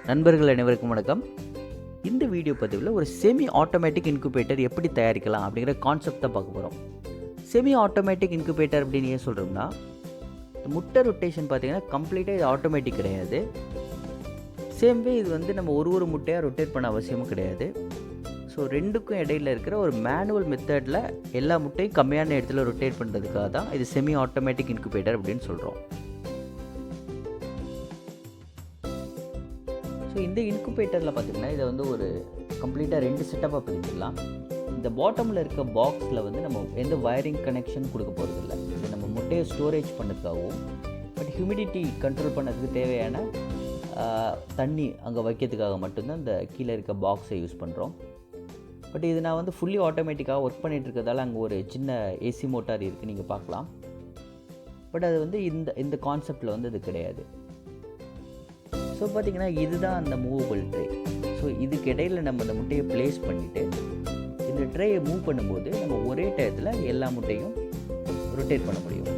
நண்பர்கள் அனைவருக்கும் வணக்கம். இந்த வீடியோ பதிவில் ஒரு செமி ஆட்டோமேட்டிக் இன்குபேட்டர் எப்படி தயாரிக்கலாம் அப்படிங்கிற கான்செப்டை பார்க்க போகிறோம். செமி ஆட்டோமேட்டிக் இன்குபேட்டர் அப்படின்னு ஏன் சொல்கிறோம்னா, முட்டை ரொட்டேஷன் பார்த்திங்கன்னா கம்ப்ளீட்டாக இது ஆட்டோமேட்டிக் கிடையாது. சேம்வே இது வந்து நம்ம ஒரு முட்டையாக ரொட்டேட் பண்ண அவசியமும் கிடையாது. ஸோ ரெண்டுக்கும் இடையில் இருக்கிற ஒரு மேனுவல் மெத்தடில் எல்லா முட்டையும் கம்மியான இடத்துல ரொட்டேட் பண்ணுறதுக்காக தான் இது செமி ஆட்டோமேட்டிக் இன்குபேட்டர் அப்படின்னு சொல்கிறோம். ஸோ இந்த இன்குபேட்டரில் பார்த்திங்கன்னா இதை வந்து ஒரு கம்ப்ளீட்டாக 2 செட்டப்பாக பிரிச்சிடலாம். இந்த பாட்டமில் இருக்க பாக்ஸில் வந்து நம்ம எந்த வயரிங் கனெக்ஷன் கொடுக்க போகிறதில்ல. இது நம்ம முட்டையை ஸ்டோரேஜ் பண்ணுறதுக்காகவும் பட் ஹியூமிடிட்டி கண்ட்ரோல் பண்ணதுக்கு தேவையான தண்ணி அங்கே வைக்கிறதுக்காக மட்டும்தான் இந்த கீழே இருக்க பாக்ஸை யூஸ் பண்ணுறோம். பட் இது நான் வந்து ஃபுல்லி ஆட்டோமேட்டிக்காக ஒர்க் பண்ணிகிட்டு இருக்கிறதால அங்கே ஒரு சின்ன ஏசி மோட்டார் இருக்குது, நீங்கள் பார்க்கலாம். பட் அது வந்து இந்த கான்செப்டில் வந்து அது கிடையாது. ஸோ பார்த்திங்கன்னா இதுதான் அந்த மூவபிள் ட்ரே. ஸோ இதுக்கு இடையில் நம்ம அந்த முட்டையை ப்ளேஸ் பண்ணிவிட்டு இந்த ட்ரேயை மூவ் பண்ணும்போது நம்ம ஒரே டயத்தில் எல்லா முட்டையும் ரொட்டேட் பண்ண முடியும்.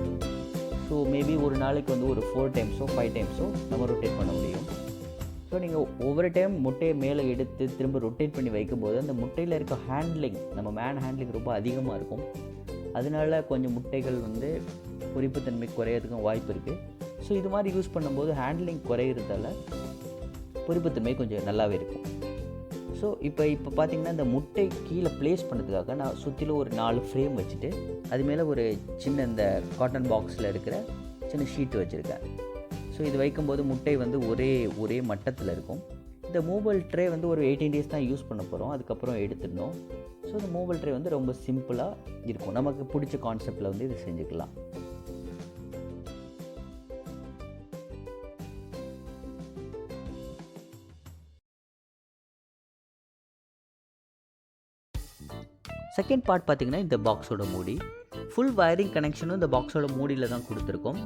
ஸோ மேபி ஒரு நாளைக்கு வந்து ஒரு 4 டைம்ஸோ 5 டைம்ஸோ நம்ம ரொட்டேட் பண்ண முடியும். ஸோ நீங்கள் ஒவ்வொரு டைம் முட்டையை மேலே எடுத்து திரும்ப ரொட்டேட் பண்ணி வைக்கும்போது அந்த முட்டையில் இருக்க ஹேண்ட்லிங், நம்ம மேன் ஹேண்ட்லிங் ரொம்ப அதிகமாக இருக்கும். அதனால கொஞ்சம் முட்டைகள் வந்து பொரிப்புத்தன்மை குறையிறதுக்கும் வாய்ப்பு இருக்குது. ஸோ இது மாதிரி யூஸ் பண்ணும்போது ஹேண்ட்லிங் குறையிறதால பொரிப்புத்தன்மை கொஞ்சம் நல்லாவே இருக்கும். ஸோ இப்போ பார்த்திங்கன்னா இந்த முட்டை கீழே ப்ளேஸ் பண்ணுறதுக்காக நான் சுற்றிலும் ஒரு 4 ஃப்ரேம் வச்சுட்டு அது மேலே ஒரு சின்ன இந்த காட்டன் பாக்ஸில் இருக்கிற சின்ன ஷீட்டு வச்சுருக்கேன். ஸோ இது வைக்கும்போது முட்டை வந்து ஒரே மட்டத்தில் இருக்கும். இந்த மூவபிள் ட்ரே வந்து ஒரு 18 days தான் யூஸ் பண்ண போகிறோம், அதுக்கப்புறம் எடுத்துடணும். ஸோ இந்த மூவபிள் ட்ரே வந்து ரொம்ப சிம்பிளாக இருக்கும், நமக்கு பிடிச்ச கான்செப்டில் வந்து இது செஞ்சுக்கலாம். செகண்ட் பார்ட் பார்த்திங்கன்னா இந்த பாக்ஸோட மூடி, ஃபுல் வயரிங் கனெக்ஷனும் இந்த பாக்ஸோட மூடியில் தான் கொடுத்துருக்கோம்.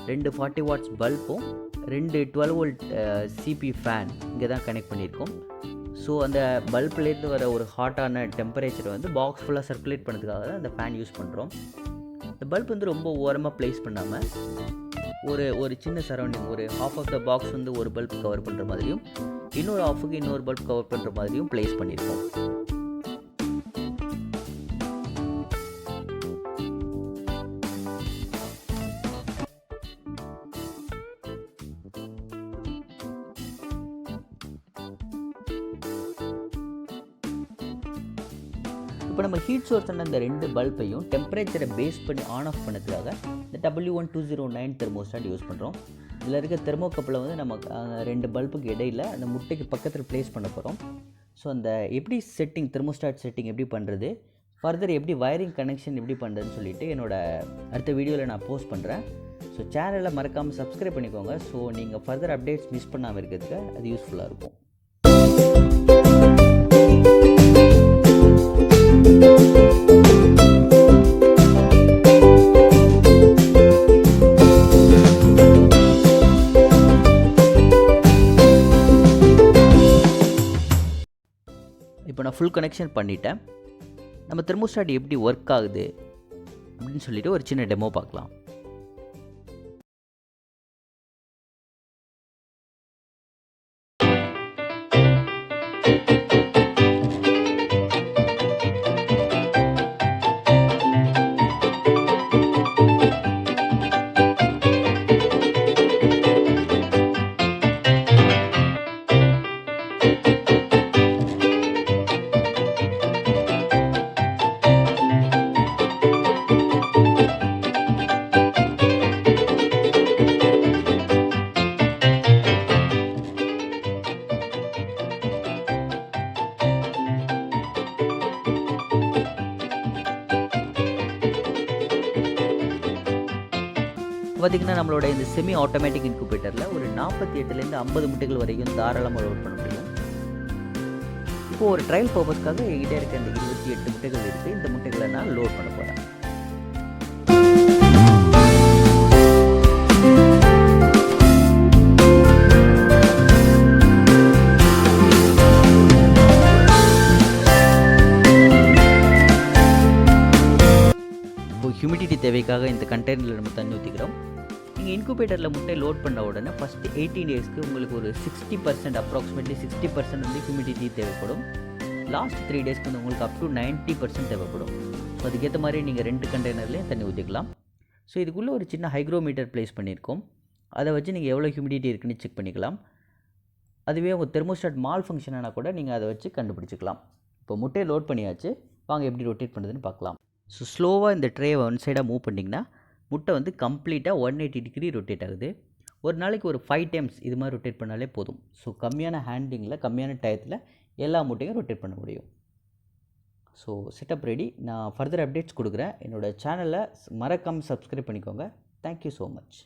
2 40 வாட்ஸ் பல்பும் 2 12 வோல்ட் சிபி ஃபேன் இங்கே தான் கனெக்ட் பண்ணியிருக்கோம். ஸோ அந்த பல்ப்லேருந்து வர ஒரு ஹாட்டான டெம்பரேச்சரை வந்து பாக்ஸ் ஃபுல்லாக சர்க்குலேட் பண்ணுறதுக்காக தான் அந்த ஃபேன் யூஸ் பண்ணுறோம். இந்த பல்ப் வந்து ரொம்ப ஓரமாக ப்ளேஸ் பண்ணாமல் ஒரு சின்ன சரௌண்டிங், ஒரு ஹாஃப் ஆஃப் த பாக்ஸ் வந்து ஒரு பல்ப் கவர் பண்ணுற மாதிரியும் இன்னொரு ஹாஃபுக்கு இன்னொரு பல்ப் கவர் பண்ணுற மாதிரியும் ப்ளேஸ் பண்ணியிருக்கோம். இப்போ நம்ம ஹீட் சோர்ஸ் அந்த 2 பல்பையும் டெம்பரேச்சரை பேஸ் பண்ணி ஆன் ஆஃப் பண்ணதுக்காக இந்த W1209 தெர்மோஸ்டாட் யூஸ் பண்ணுறோம். இதில் இருக்க தெர்மோகப்பில் வந்து நம்ம 2 பல்புக்கு இடையில் அந்த முட்டைக்கு பக்கத்தில் ப்ளேஸ் பண்ண போகிறோம். ஸோ அந்த எப்படி செட்டிங், தெர்மோஸ்டாட் செட்டிங் எப்படி பண்ணுறது, ஃபர்தர் எப்படி வயரிங் கனெக்ஷன் எப்படி பண்ணுறதுன்னு சொல்லிவிட்டு என்னோடய அடுத்த வீடியோவில் நான் போஸ்ட் பண்ணுறேன். ஸோ சேனலை மறக்காமல் சப்ஸ்கிரைப் பண்ணிக்கோங்க. ஸோ நீங்கள் ஃபர்தர் அப்டேட்ஸ் மிஸ் பண்ணாமல் இருக்கிறதுக்கு அது யூஸ்ஃபுல்லாக இருக்கும். இப்போ நான் ஃபுல் கனெக்ஷன் பண்ணிட்டேன். நம்ம தெர்மோஸ்டாட் எப்படி ஒர்க் ஆகுது அப்படின்னு சொல்லிட்டு ஒரு சின்ன டெமோ பார்க்கலாம். பார்த்திங்கன்னா நம்மளோட இந்த செமி ஆட்டோமேட்டிக் இன்குபேட்டரில் ஒரு 48லேருந்து 50 முட்டைகள் வரைக்கும் தாராளமாக லோட் பண்ண முடியும். இப்போது ஒரு ட்ரையல் பர்பஸ்க்காக என்கிட்ட இருக்க இந்த 28 முட்டைகள் இருக்குது. இந்த முட்டைகளை நான் லோட் பண்ண போகிறேன். ஹியூமிடிட்டி தேவைக்காக இந்த கண்டெய்னரில் நம்ம தண்ணி ஊற்றிக்கிறோம். நீங்கள் இன்குபேட்டரில் முட்டை லோட் பண்ண உடனே ஃபஸ்ட்டு 18 டேஸ்க்கு உங்களுக்கு ஒரு 60% அப்ராக்சிமேட்லி 60% வந்து ஹியூமிடிட்டி தேவைப்படும். லாஸ்ட் 3 டேஸ்க்கு வந்து உங்களுக்கு அப் டு 90% தேவைப்படும். ஸோ அதுக்கேற்ற மாதிரி நீங்கள் 2 கண்டெய்னர்லேயும் தண்ணி ஊற்றிக்கலாம். ஸோ இதுக்குள்ளே ஒரு சின்ன ஹைக்ரோமீட்டர் ப்ளேஸ் பண்ணியிருக்கோம். அதை வச்சு நீங்கள் எவ்வளோ ஹியூமிடிட்டி இருக்குன்னு செக் பண்ணிக்கலாம். அதுவே உங்கள் தெர்மோஸ்டாட் மால் ஃபங்க்ஷன் ஆனால் கூட நீங்கள் அதை வச்சு கண்டுபிடிச்சிக்கலாம். இப்போ முட்டையை லோட் பண்ணியாச்சு. வாங்க எப்படி ரொட்டேட் பண்ணுறதுன்னு பார்க்கலாம். ஸோ ஸ்லோவாக இந்த ட்ரேவை ஒன் சைடாக மூவ் பண்ணிங்கன்னா முட்டை வந்து கம்ப்ளீட்டாக 180 டிகிரி ரொட்டேட் ஆகுது. ஒரு நாளைக்கு ஒரு 5 டைம்ஸ் இது மாதிரி ரொட்டேட் பண்ணாலே போதும். ஸோ கம்மியான ஹேண்டிங்கில் கம்மியான டயத்தில் எல்லா முட்டையும் ரொட்டேட் பண்ண முடியும். So setup ready. நான் ஃபர்தர் அப்டேட்ஸ் கொடுக்குறேன். என்னோடய சேனலை மறக்காமல் சப்ஸ்கிரைப் பண்ணிக்கோங்க. Thank you so much.